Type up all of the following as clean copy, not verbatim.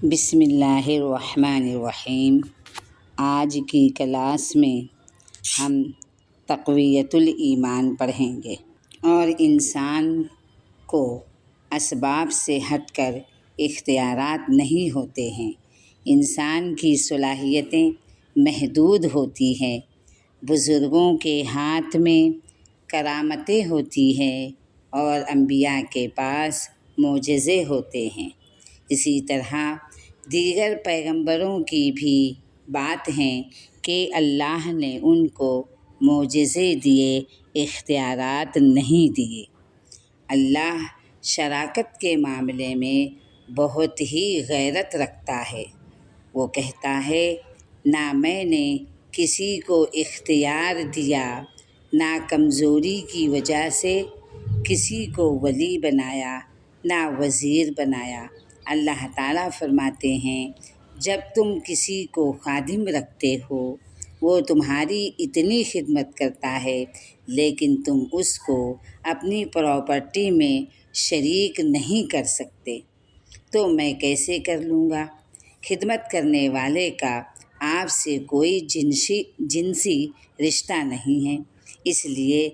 بسم اللہ الرحمن الرحیم۔ آج کی کلاس میں ہم تقویت الایمان پڑھیں گے، اور انسان کو اسباب سے ہٹ کر اختیارات نہیں ہوتے ہیں۔ انسان کی صلاحیتیں محدود ہوتی ہیں۔ بزرگوں کے ہاتھ میں کرامتیں ہوتی ہیں اور انبیاء کے پاس معجزے ہوتے ہیں۔ اسی طرح دیگر پیغمبروں کی بھی بات ہے کہ اللہ نے ان کو معجزے دیے، اختیارات نہیں دیے۔ اللہ شراکت کے معاملے میں بہت ہی غیرت رکھتا ہے۔ وہ کہتا ہے، نہ میں نے کسی کو اختیار دیا، نہ کمزوری کی وجہ سے کسی کو ولی بنایا، نہ وزیر بنایا۔ اللہ تعالیٰ فرماتے ہیں، جب تم کسی کو خادم رکھتے ہو، وہ تمہاری اتنی خدمت کرتا ہے، لیکن تم اس کو اپنی پراپرٹی میں شریک نہیں کر سکتے، تو میں کیسے کر لوں گا؟ خدمت کرنے والے کا آپ سے کوئی جنسی رشتہ نہیں ہے، اس لیے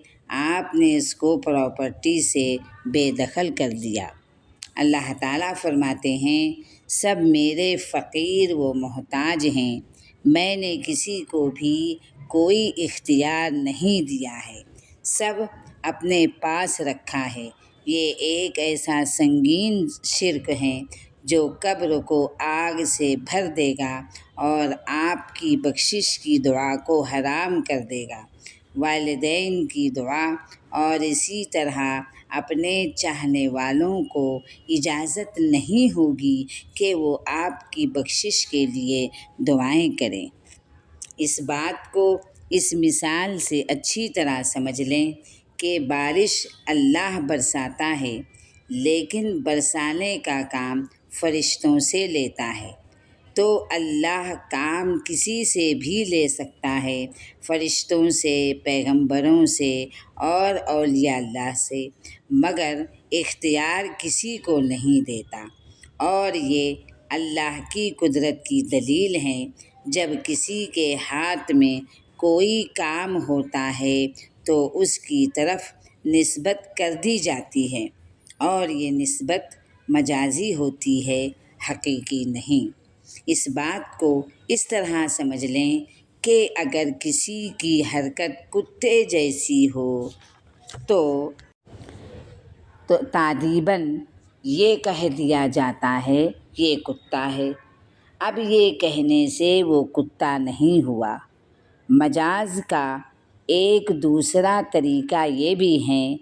آپ نے اس کو پراپرٹی سے بے دخل کر دیا۔ اللہ تعالیٰ فرماتے ہیں، سب میرے فقیر و محتاج ہیں، میں نے کسی کو بھی کوئی اختیار نہیں دیا ہے، سب اپنے پاس رکھا ہے۔ یہ ایک ایسا سنگین شرک ہے جو قبر کو آگ سے بھر دے گا اور آپ کی بخشش کی دعا کو حرام کر دے گا۔ والدین کی دعا اور اسی طرح اپنے چاہنے والوں کو اجازت نہیں ہوگی کہ وہ آپ کی بخشش کے لیے دعائیں کریں۔ اس بات کو اس مثال سے اچھی طرح سمجھ لیں کہ بارش اللہ برساتا ہے، لیکن برسانے کا کام فرشتوں سے لیتا ہے۔ تو اللہ کام کسی سے بھی لے سکتا ہے، فرشتوں سے، پیغمبروں سے اور اولیاء اللہ سے، مگر اختیار کسی کو نہیں دیتا۔ اور یہ اللہ کی قدرت کی دلیل ہے، جب کسی کے ہاتھ میں کوئی کام ہوتا ہے تو اس کی طرف نسبت کر دی جاتی ہے، اور یہ نسبت مجازی ہوتی ہے، حقیقی نہیں۔ اس بات کو اس طرح سمجھ لیں کہ اگر کسی کی حرکت کتے جیسی ہو تو تادیباً یہ کہہ دیا جاتا ہے یہ کتا ہے۔ اب یہ کہنے سے وہ کتا نہیں ہوا۔ مجاز کا ایک دوسرا طریقہ یہ بھی ہے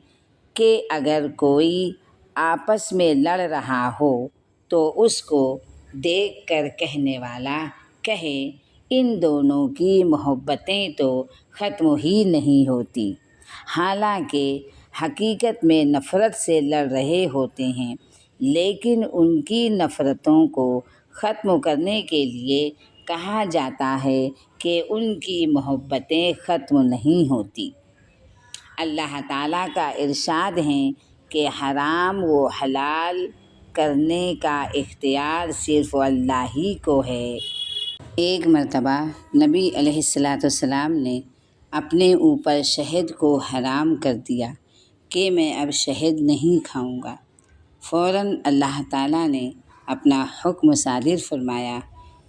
کہ اگر کوئی آپس میں لڑ رہا ہو تو اس کو دیکھ کر کہنے والا کہے، ان دونوں کی محبتیں تو ختم ہی نہیں ہوتی، حالانکہ حقیقت میں نفرت سے لڑ رہے ہوتے ہیں، لیکن ان کی نفرتوں کو ختم کرنے کے لیے کہا جاتا ہے کہ ان کی محبتیں ختم نہیں ہوتی۔ اللہ تعالیٰ کا ارشاد ہے کہ حرام و حلال کرنے کا اختیار صرف اللہ ہی کو ہے۔ ایک مرتبہ نبی علیہ السلام نے اپنے اوپر شہد کو حرام کر دیا کہ میں اب شہد نہیں کھاؤں گا۔ فوراً اللہ تعالیٰ نے اپنا حکم صادر فرمایا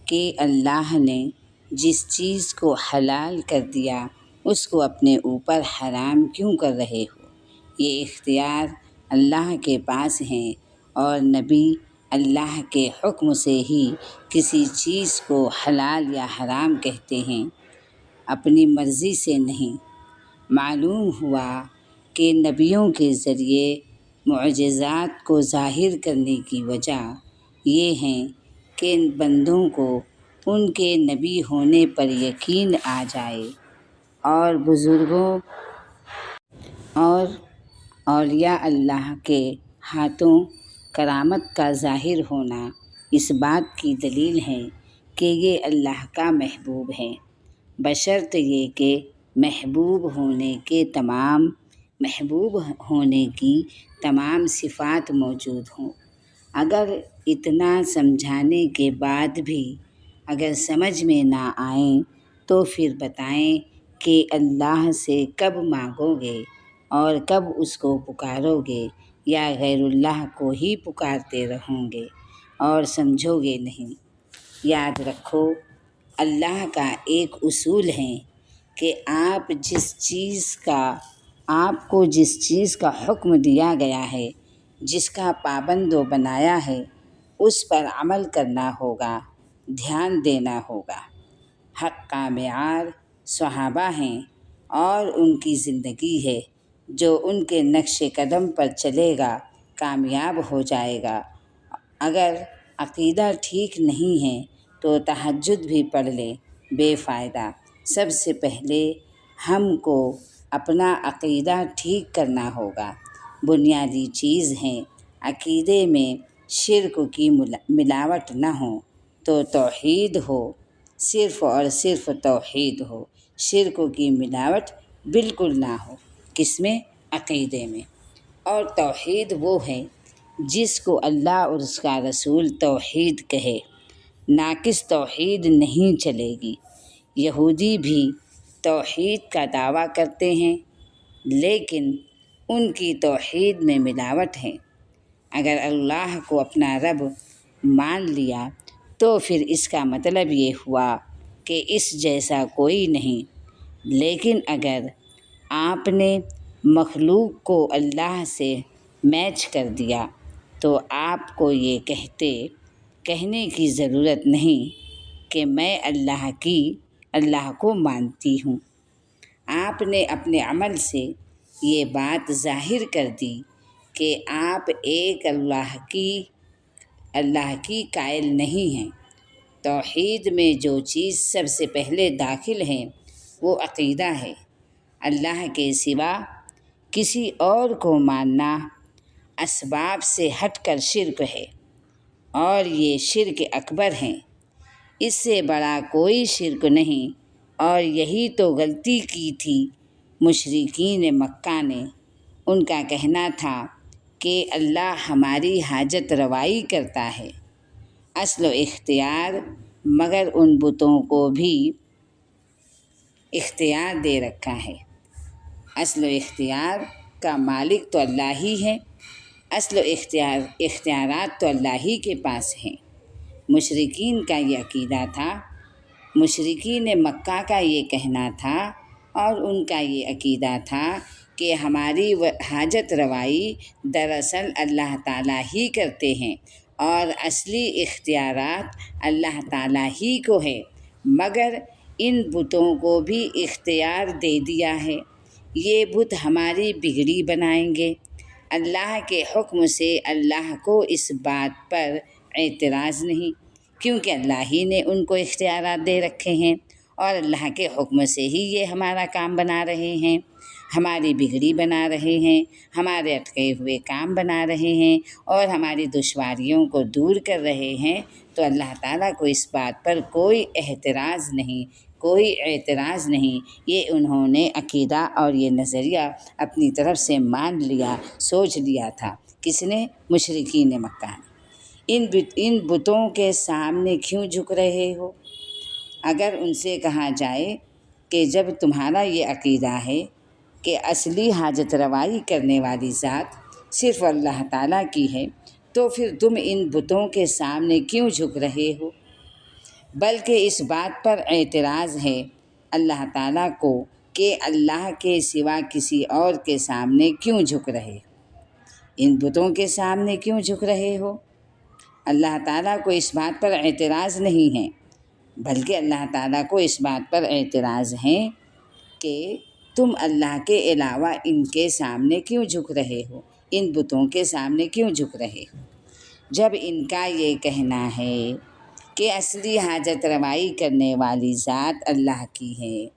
کہ اللہ نے جس چیز کو حلال کر دیا اس کو اپنے اوپر حرام کیوں کر رہے ہو؟ یہ اختیار اللہ کے پاس ہے، اور نبی اللہ کے حکم سے ہی کسی چیز کو حلال یا حرام کہتے ہیں، اپنی مرضی سے نہیں۔ معلوم ہوا کہ نبیوں کے ذریعے معجزات کو ظاہر کرنے کی وجہ یہ ہے کہ بندوں کو ان کے نبی ہونے پر یقین آ جائے، اور بزرگوں اور اولیاء اللہ کے ہاتھوں کرامت کا ظاہر ہونا اس بات کی دلیل ہے کہ یہ اللہ کا محبوب ہے، بشرط یہ کہ محبوب ہونے کی تمام صفات موجود ہوں۔ اگر اتنا سمجھانے کے بعد بھی اگر سمجھ میں نہ آئیں تو پھر بتائیں کہ اللہ سے کب مانگو گے اور کب اس کو پکارو گے، یا غیر اللہ کو ہی پکارتے رہو گے اور سمجھو گے نہیں۔ یاد رکھو، اللہ کا ایک اصول ہے کہ آپ کو جس چیز کا حکم دیا گیا ہے، جس کا پابند و بنایا ہے، اس پر عمل کرنا ہوگا، دھیان دینا ہوگا۔ حق کا معیار صحابہ ہیں اور ان کی زندگی ہے۔ جو ان کے نقش قدم پر چلے گا کامیاب ہو جائے گا۔ اگر عقیدہ ٹھیک نہیں ہے تو تہجد بھی پڑھ لے، بے فائدہ۔ سب سے پہلے ہم کو اپنا عقیدہ ٹھیک کرنا ہوگا۔ بنیادی چیز ہے، عقیدے میں شرک کی ملاوٹ نہ ہو تو توحید ہو، صرف اور صرف توحید ہو، شرک کی ملاوٹ بالکل نہ ہو۔ کس میں؟ عقیدے میں۔ اور توحید وہ ہے جس کو اللہ اور اس کا رسول توحید کہے، ناقص توحید نہیں چلے گی۔ یہودی بھی توحید کا دعویٰ کرتے ہیں لیکن ان کی توحید میں ملاوٹ ہے۔ اگر اللہ کو اپنا رب مان لیا تو پھر اس کا مطلب یہ ہوا کہ اس جیسا کوئی نہیں، لیکن اگر آپ نے مخلوق کو اللہ سے میچ کر دیا تو آپ کو یہ کہنے کی ضرورت نہیں کہ میں اللہ کو مانتی ہوں۔ آپ نے اپنے عمل سے یہ بات ظاہر کر دی کہ آپ ایک اللہ کی قائل نہیں ہیں۔ توحید میں جو چیز سب سے پہلے داخل ہے وہ عقیدہ ہے۔ اللہ کے سوا کسی اور کو ماننا اسباب سے ہٹ کر شرک ہے، اور یہ شرک اکبر ہے۔ اس سے بڑا کوئی شرک نہیں، اور یہی تو غلطی کی تھی مشرکین مکہ نے۔ ان کا کہنا تھا کہ اللہ ہماری حاجت روائی کرتا ہے۔ اصل و اختیار مگر ان بتوں کو بھی اختیار دے رکھا ہے۔ اصل و اختیار کا مالک تو اللہ ہی ہے۔ اصل و اختیارات تو اللہ ہی کے پاس ہیں۔ مشرکین کا یہ عقیدہ تھا، مشرکین مکہ کا یہ کہنا تھا، اور ان کا یہ عقیدہ تھا کہ ہماری حاجت روائی دراصل اللہ تعالیٰ ہی کرتے ہیں، اور اصلی اختیارات اللہ تعالیٰ ہی کو ہے، مگر ان بتوں کو بھی اختیار دے دیا ہے۔ یہ بت ہماری بگڑی بنائیں گے۔ اللہ کے حکم سے اللہ کو اس بات پر اعتراض نہیں، کیونکہ اللہ ہی نے ان کو اختیارات دے رکھے ہیں، اور اللہ کے حکم سے ہی یہ ہمارا کام بنا رہے ہیں، ہماری بگڑی بنا رہے ہیں، ہمارے اٹکے ہوئے کام بنا رہے ہیں، اور ہماری دشواریوں کو دور کر رہے ہیں۔ تو اللہ تعالیٰ کو اس بات پر کوئی اعتراض نہیں۔ یہ انہوں نے عقیدہ اور یہ نظریہ اپنی طرف سے مان لیا، سوچ لیا تھا۔ کس نے؟ مشرکین مکہ نے۔ ان بتوں کے سامنے کیوں جھک رہے ہو؟ اگر ان سے کہا جائے کہ جب تمہارا یہ عقیدہ ہے کہ اصلی حاجت روائی کرنے والی ذات صرف اللہ تعالیٰ کی ہے، تو پھر تم ان بتوں کے سامنے کیوں جھک رہے ہو؟ بلکہ اس بات پر اعتراض ہے اللہ تعالیٰ کو کہ اللہ کے سوا کسی اور کے سامنے کیوں جھک رہے ہو؟ ان بتوں کے سامنے کیوں جھک رہے ہو؟ اللہ تعالیٰ کو اس بات پر اعتراض نہیں ہے، بلکہ اللہ تعالیٰ کو اس بات پر اعتراض ہے کہ تم اللہ کے علاوہ ان کے سامنے کیوں جھک رہے ہو، ان بتوں کے سامنے کیوں جھک رہے ہو؟ جب ان کا یہ کہنا ہے کہ اصلی حاجت روائی کرنے والی ذات اللہ کی ہے،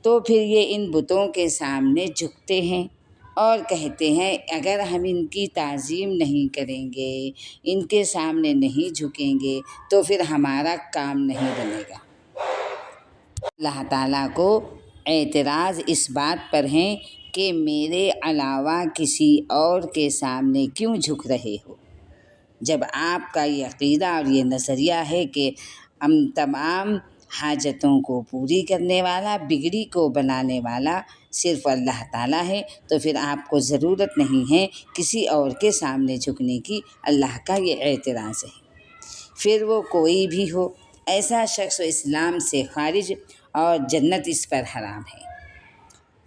تو پھر یہ ان بتوں کے سامنے جھکتے ہیں اور کہتے ہیں اگر ہم ان کی تعظیم نہیں کریں گے، ان کے سامنے نہیں جھکیں گے تو پھر ہمارا کام نہیں بنے گا۔ اللہ تعالیٰ کو اعتراض اس بات پر ہے کہ میرے علاوہ کسی اور کے سامنے کیوں جھک رہے ہو؟ جب آپ کا یہ عقیدہ اور یہ نظریہ ہے کہ ہم تمام حاجتوں کو پوری کرنے والا، بگڑی کو بنانے والا صرف اللہ تعالیٰ ہے، تو پھر آپ کو ضرورت نہیں ہے کسی اور کے سامنے جھکنے کی۔ اللہ کا یہ اعتراض ہے۔ پھر وہ کوئی بھی ہو، ایسا شخص اسلام سے خارج اور جنت اس پر حرام ہے۔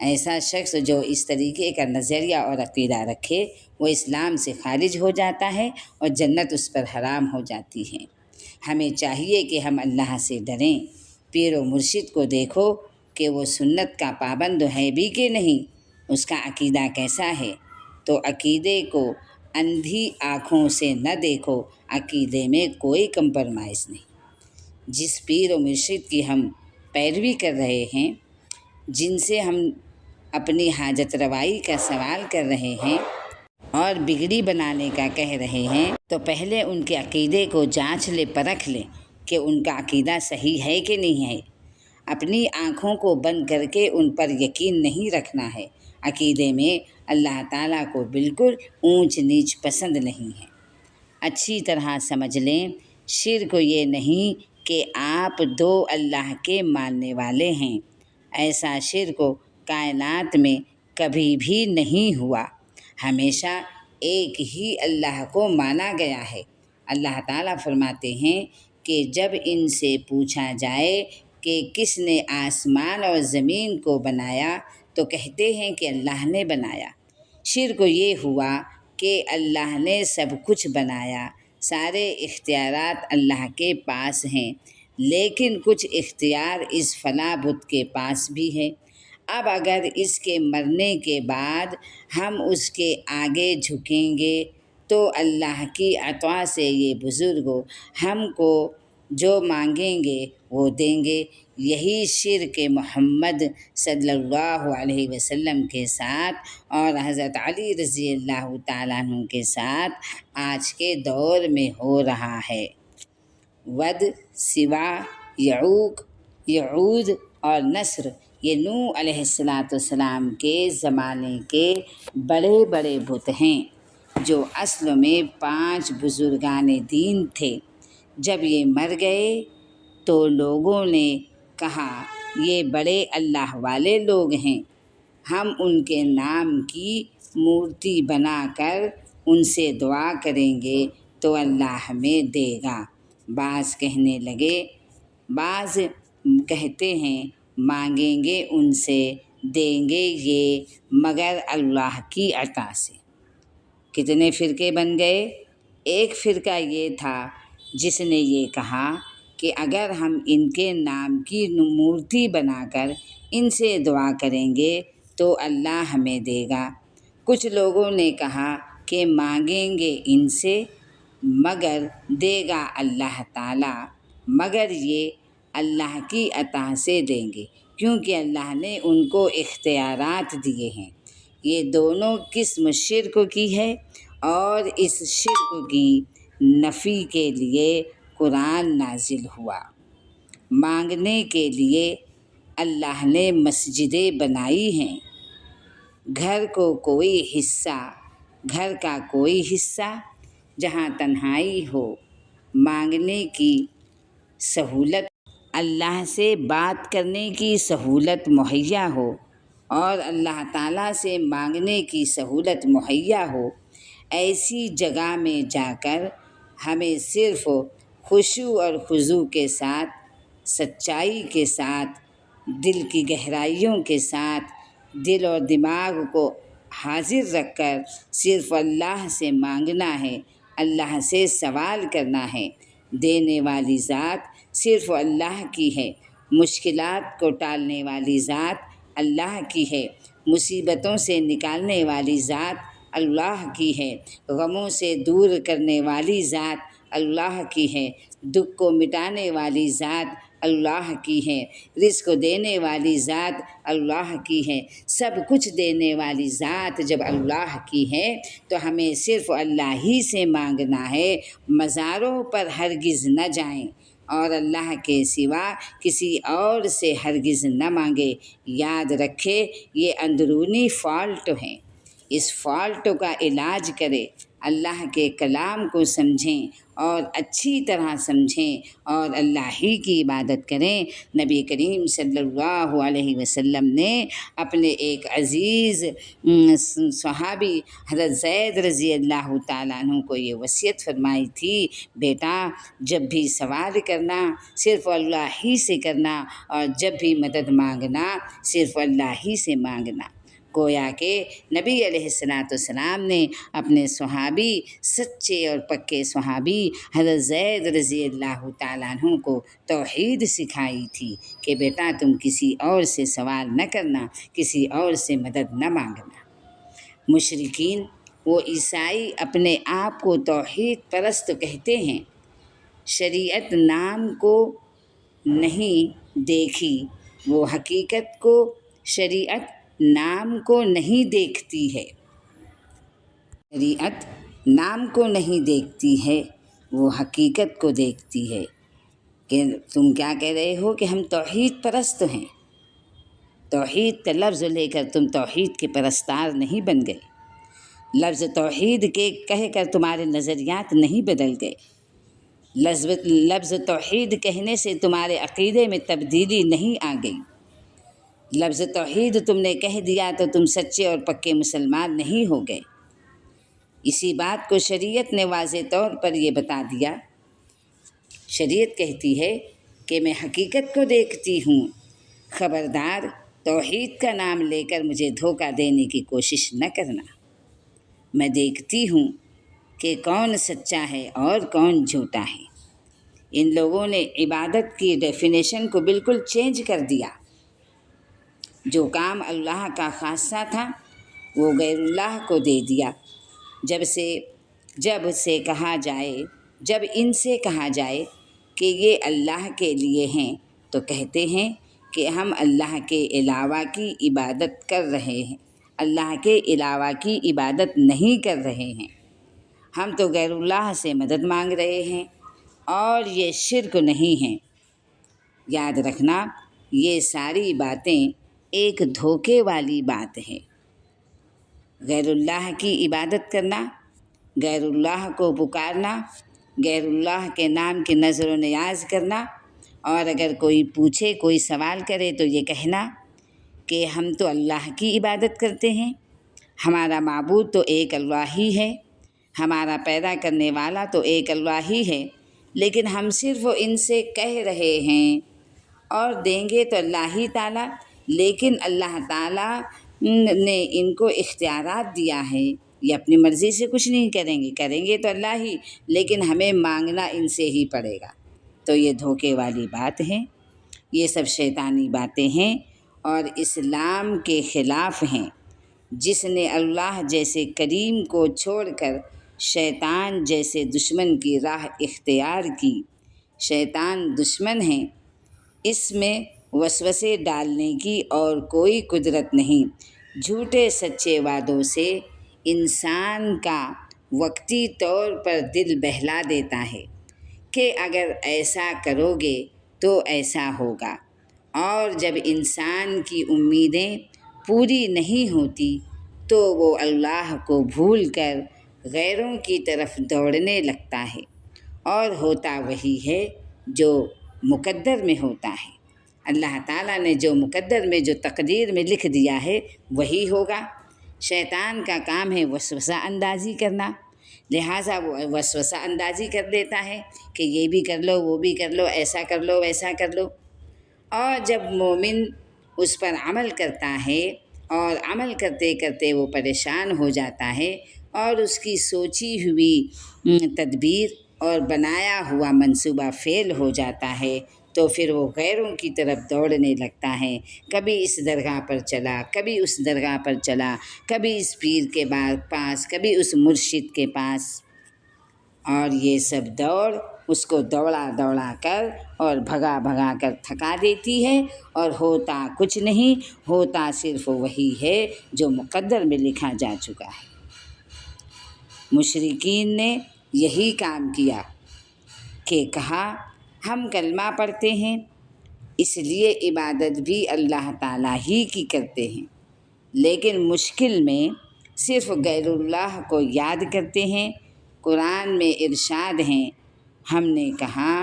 ایسا شخص جو اس طریقے کا نظریہ اور عقیدہ رکھے وہ اسلام سے خارج ہو جاتا ہے اور جنت اس پر حرام ہو جاتی ہے۔ ہمیں چاہیے کہ ہم اللہ سے ڈریں۔ پیر و مرشد کو دیکھو کہ وہ سنت کا پابند ہے بھی کہ نہیں، اس کا عقیدہ کیسا ہے۔ تو عقیدے کو اندھی آنکھوں سے نہ دیکھو، عقیدے میں کوئی کمپرمائز نہیں۔ جس پیر و مرشد کی ہم پیروی کر رہے ہیں، جن سے ہم اپنی حاجت روائی کا سوال کر رہے ہیں اور بگڑی بنانے کا کہہ رہے ہیں، تو پہلے ان کے عقیدے کو جانچ لے، پرکھ لے کہ ان کا عقیدہ صحیح ہے کہ نہیں ہے۔ اپنی آنکھوں کو بند کر کے ان پر یقین نہیں رکھنا ہے۔ عقیدے میں اللہ تعالیٰ کو بالکل اونچ نیچ پسند نہیں ہے۔ اچھی طرح سمجھ لیں، شرک یہ نہیں کہ آپ دو اللہ کے ماننے والے ہیں۔ ایسا شرک کائنات میں کبھی بھی نہیں ہوا۔ ہمیشہ ایک ہی اللہ کو مانا گیا ہے۔ اللہ تعالیٰ فرماتے ہیں کہ جب ان سے پوچھا جائے کہ کس نے آسمان اور زمین کو بنایا تو کہتے ہیں کہ اللہ نے بنایا۔ شرک یہ ہوا کہ اللہ نے سب کچھ بنایا، سارے اختیارات اللہ کے پاس ہیں، لیکن کچھ اختیار اس فلاں بت کے پاس بھی ہے۔ اب اگر اس کے مرنے کے بعد ہم اس کے آگے جھکیں گے تو اللہ کی عطا سے یہ بزرگ ہم کو جو مانگیں گے وہ دیں گے۔ یہی شرک محمد صلی اللہ علیہ وسلم کے ساتھ اور حضرت علی رضی اللہ تعالیٰ عنہ کے ساتھ آج کے دور میں ہو رہا ہے۔ ود، سوا، یعوق، یعود اور نصر یہ نوح علیہ السلام کے زمانے کے بڑے بڑے بت ہیں، جو اصل میں 5 بزرگان دین تھے۔ جب یہ مر گئے تو لوگوں نے کہا یہ بڑے اللہ والے لوگ ہیں، ہم ان کے نام کی مورتی بنا کر ان سے دعا کریں گے تو اللہ ہمیں دے گا۔ بعض کہنے لگے، بعض کہتے ہیں مانگیں گے ان سے، دیں گے یہ مگر اللہ کی عطا سے۔ کتنے فرقے بن گئے؟ ایک فرقہ یہ تھا جس نے یہ کہا کہ اگر ہم ان کے نام کی مورتی بنا کر ان سے دعا کریں گے تو اللہ ہمیں دے گا۔ کچھ لوگوں نے کہا کہ مانگیں گے ان سے مگر دے گا اللہ تعالیٰ، مگر یہ اللہ کی عطا سے دیں گے، کیونکہ اللہ نے ان کو اختیارات دیے ہیں۔ یہ دونوں قسم شرک کی ہے، اور اس شرک کی نفی کے لیے قرآن نازل ہوا۔ مانگنے کے لیے اللہ نے مسجدیں بنائی ہیں۔ گھر کا کوئی حصہ جہاں تنہائی ہو، مانگنے کی سہولت، اللہ سے بات کرنے کی سہولت مہیا ہو اور اللہ تعالیٰ سے مانگنے کی سہولت مہیا ہو، ایسی جگہ میں جا کر ہمیں صرف خشوع اور خضوع کے ساتھ، سچائی کے ساتھ، دل کی گہرائیوں کے ساتھ، دل اور دماغ کو حاضر رکھ کر صرف اللہ سے مانگنا ہے، اللہ سے سوال کرنا ہے۔ دینے والی ذات صرف اللہ کی ہے، مشکلات کو ٹالنے والی ذات اللہ کی ہے، مصیبتوں سے نکالنے والی ذات اللہ کی ہے، غموں سے دور کرنے والی ذات اللہ کی ہے، دکھ کو مٹانے والی ذات اللہ کی ہے، رزق دینے والی ذات اللہ کی ہے۔ سب کچھ دینے والی ذات جب اللہ کی ہے تو ہمیں صرف اللہ ہی سے مانگنا ہے۔ مزاروں پر ہرگز نہ جائیں اور اللہ کے سوا کسی اور سے ہرگز نہ مانگے۔ یاد رکھے یہ اندرونی فالٹ ہیں، اس فالٹ کا علاج کرے۔ اللہ کے کلام کو سمجھیں اور اچھی طرح سمجھیں اور اللہ ہی کی عبادت کریں۔ نبی کریم صلی اللہ علیہ وسلم نے اپنے ایک عزیز صحابی حضرت زید رضی اللہ تعالیٰ عنہ کو یہ وصیت فرمائی تھی، بیٹا جب بھی سوال کرنا صرف اللہ ہی سے کرنا، اور جب بھی مدد مانگنا صرف اللہ ہی سے مانگنا۔ گویا کہ نبی علیہ السلام نے اپنے صحابی، سچے اور پکے صحابی حضرت زید رضی اللہ تعالیٰ عنہ کو توحید سکھائی تھی کہ بیٹا تم کسی اور سے سوال نہ کرنا، کسی اور سے مدد نہ مانگنا۔ مشرکین و عیسائی اپنے آپ کو توحید پرست کہتے ہیں، شریعت نام کو نہیں دیکھی، وہ حقیقت کو شریعت نام کو نہیں دیکھتی ہے، شریعت نام کو نہیں دیکھتی ہے، وہ حقیقت کو دیکھتی ہے۔ کہ تم کیا کہہ رہے ہو کہ ہم توحید پرست ہیں، توحید کا لفظ لے کر تم توحید کے پرستار نہیں بن گئے، لفظ توحید کے کہہ کر تمہارے نظریات نہیں بدل گئے، لفظ توحید کہنے سے تمہارے عقیدے میں تبدیلی نہیں آ گئی، لفظ توحید تم نے کہہ دیا تو تم سچے اور پکے مسلمان نہیں ہو گئے۔ اسی بات کو شریعت نے واضح طور پر یہ بتا دیا۔ شریعت کہتی ہے کہ میں حقیقت کو دیکھتی ہوں، خبردار توحید کا نام لے کر مجھے دھوکہ دینے کی کوشش نہ کرنا۔ میں دیکھتی ہوں کہ کون سچا ہے اور کون جھوٹا ہے۔ ان لوگوں نے عبادت کی ڈیفینیشن کو بالکل چینج کر دیا۔ جو کام اللہ کا خاصہ تھا وہ غیر اللہ کو دے دیا۔ جب ان سے کہا جائے کہ یہ اللہ کے لیے ہیں تو کہتے ہیں کہ ہم اللہ کے علاوہ کی عبادت کر رہے ہیں، اللہ کے علاوہ کی عبادت نہیں کر رہے ہیں، ہم تو غیر اللہ سے مدد مانگ رہے ہیں، اور یہ شرک نہیں ہیں۔ یاد رکھنا یہ ساری باتیں ایک دھوکے والی بات ہے۔ غیر اللہ کی عبادت کرنا، غیر اللہ کو پکارنا، غیر اللہ کے نام کی نظر و نیاز کرنا، اور اگر کوئی پوچھے، کوئی سوال کرے تو یہ کہنا کہ ہم تو اللہ کی عبادت کرتے ہیں، ہمارا معبود تو ایک اللہ ہی ہے، ہمارا پیدا کرنے والا تو ایک اللہ ہی ہے، لیکن ہم صرف ان سے کہہ رہے ہیں اور دیں گے تو اللہ ہی تعالیٰ، لیکن اللہ تعالیٰ نے ان کو اختیارات دیا ہے، یہ اپنی مرضی سے کچھ نہیں کریں گے تو اللہ ہی، لیکن ہمیں مانگنا ان سے ہی پڑے گا۔ تو یہ دھوکے والی بات ہے، یہ سب شیطانی باتیں ہیں اور اسلام کے خلاف ہیں۔ جس نے اللہ جیسے کریم کو چھوڑ کر شیطان جیسے دشمن کی راہ اختیار کی، شیطان دشمن ہے، اس میں وسوسے ڈالنے کی اور کوئی قدرت نہیں۔ جھوٹے سچے وعدوں سے انسان کا وقتی طور پر دل بہلا دیتا ہے کہ اگر ایسا کرو گے تو ایسا ہوگا، اور جب انسان کی امیدیں پوری نہیں ہوتی تو وہ اللہ کو بھول کر غیروں کی طرف دوڑنے لگتا ہے، اور ہوتا وہی ہے جو مقدر میں ہوتا ہے۔ اللہ تعالیٰ نے جو مقدر میں، جو تقدیر میں لکھ دیا ہے وہی ہوگا۔ شیطان کا کام ہے وسوسہ اندازی کرنا، لہٰذا وہ وسوسہ اندازی کر دیتا ہے کہ یہ بھی کر لو، وہ بھی کر لو، ایسا کر لو، ویسا کر لو، اور جب مومن اس پر عمل کرتا ہے اور عمل کرتے کرتے وہ پریشان ہو جاتا ہے اور اس کی سوچی ہوئی تدبیر اور بنایا ہوا منصوبہ فیل ہو جاتا ہے تو پھر وہ غیروں کی طرف دوڑنے لگتا ہے، کبھی اس درگاہ پر چلا، کبھی اس درگاہ پر چلا، کبھی اس پیر کے پاس، کبھی اس مرشد کے پاس، اور یہ سب دوڑ اس کو دوڑا کر اور بھگا کر تھکا دیتی ہے، اور ہوتا کچھ نہیں، ہوتا صرف وہی ہے جو مقدر میں لکھا جا چکا ہے۔ مشرکین نے یہی کام کیا کہ کہا ہم کلمہ پڑھتے ہیں اس لیے عبادت بھی اللہ تعالیٰ ہی کی کرتے ہیں، لیکن مشکل میں صرف غیر اللہ کو یاد کرتے ہیں۔ قرآن میں ارشاد ہیں، ہم نے کہا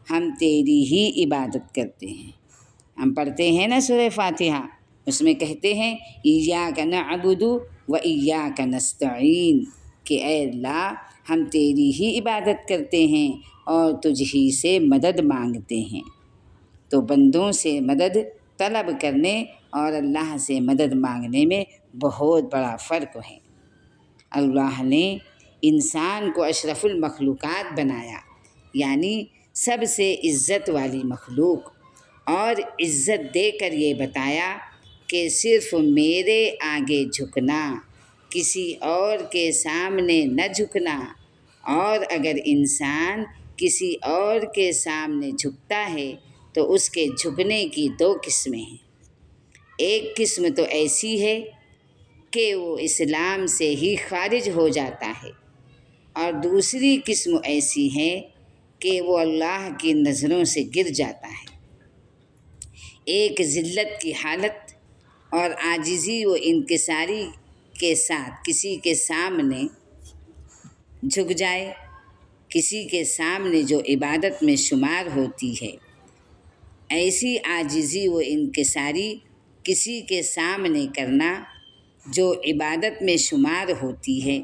ہم تیری ہی عبادت کرتے ہیں۔ ہم پڑھتے ہیں نا سورہ فاتحہ، اس میں کہتے ہیں ایاک نعبد و ایاک نستعین، کہ اے اللہ ہم تیری ہی عبادت کرتے ہیں اور تجھ ہی سے مدد مانگتے ہیں۔ تو بندوں سے مدد طلب کرنے اور اللہ سے مدد مانگنے میں بہت بڑا فرق ہے۔ اللہ نے انسان کو اشرف المخلوقات بنایا، یعنی سب سے عزت والی مخلوق، اور عزت دے کر یہ بتایا کہ صرف میرے آگے جھکنا، کسی اور کے سامنے نہ جھکنا۔ اور اگر انسان کسی اور کے سامنے جھکتا ہے تو اس کے جھکنے کی دو قسمیں ہیں۔ ایک قسم تو ایسی ہے کہ وہ اسلام سے ہی خارج ہو جاتا ہے، اور دوسری قسم ایسی ہے کہ وہ اللہ کی نظروں سے گر جاتا ہے۔ ایک ذلت کی حالت اور عاجزی و انکساری کے ساتھ کسی کے سامنے جھک جائے، کسی کے سامنے جو عبادت میں شمار ہوتی ہے۔ ایسی عاجزی و انکساری کسی کے سامنے کرنا جو عبادت میں شمار ہوتی ہے۔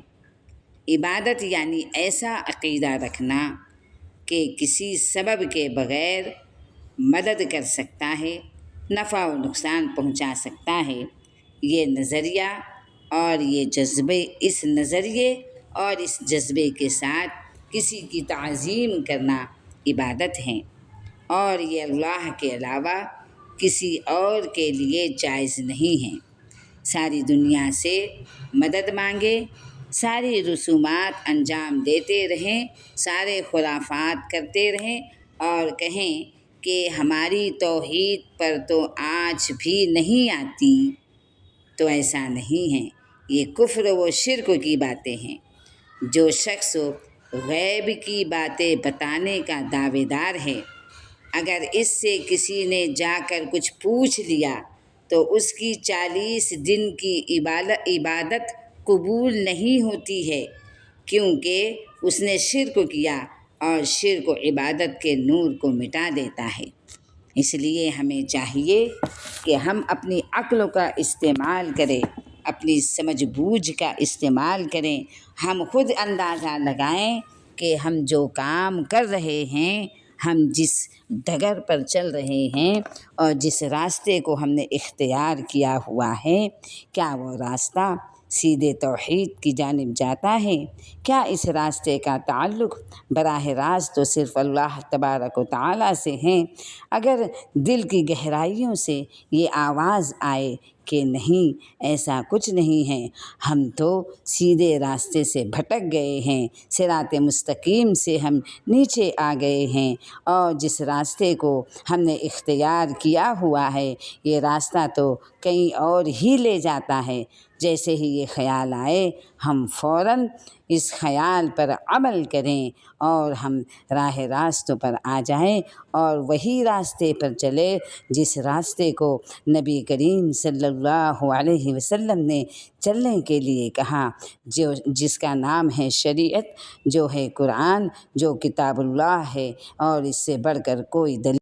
عبادت یعنی ایسا عقیدہ رکھنا کہ کسی سبب کے بغیر مدد کر سکتا ہے، نفع و نقصان پہنچا سکتا ہے۔ یہ نظریہ اور یہ جذبے، اس نظریے اور اس جذبے کے ساتھ کسی کی تعظیم کرنا عبادت ہے، اور یہ اللہ کے علاوہ کسی اور کے لیے جائز نہیں ہے۔ ساری دنیا سے مدد مانگے، ساری رسومات انجام دیتے رہیں، سارے خرافات کرتے رہیں اور کہیں کہ ہماری توحید پر تو آنچ بھی نہیں آتی، تو ایسا نہیں ہے۔ یہ کفر و شرک کی باتیں ہیں۔ جو شخص غیب کی باتیں بتانے کا دعوے دار ہے، اگر اس سے کسی نے جا کر کچھ پوچھ لیا تو اس کی 40 دن کی عبادت قبول نہیں ہوتی ہے، کیونکہ اس نے شرک کیا، اور شرک عبادت کے نور کو مٹا دیتا ہے۔ اس لیے ہمیں چاہیے کہ ہم اپنی عقل کا استعمال کریں، اپنی سمجھ بوجھ کا استعمال کریں۔ ہم خود اندازہ لگائیں کہ ہم جو کام کر رہے ہیں، ہم جس ڈگر پر چل رہے ہیں اور جس راستے کو ہم نے اختیار کیا ہوا ہے، کیا وہ راستہ سیدھے توحید کی جانب جاتا ہے؟ کیا اس راستے کا تعلق براہ راست تو صرف اللہ تبارک و تعالیٰ سے ہے؟ اگر دل کی گہرائیوں سے یہ آواز آئے کہ نہیں، ایسا کچھ نہیں ہے، ہم تو سیدھے راستے سے بھٹک گئے ہیں، صراط مستقیم سے ہم نیچے آ گئے ہیں، اور جس راستے کو ہم نے اختیار کیا ہوا ہے، یہ راستہ تو کہیں اور ہی لے جاتا ہے، جیسے ہی یہ خیال آئے ہم فوراً اس خیال پر عمل کریں اور ہم راہ راست پر آ جائیں اور وہی راستے پر چلے جس راستے کو نبی کریم صلی اللہ علیہ وسلم نے چلنے کے لیے کہا، جس کا نام ہے شریعت، جو ہے قرآن، جو کتاب اللہ ہے، اور اس سے بڑھ کر کوئی دلیل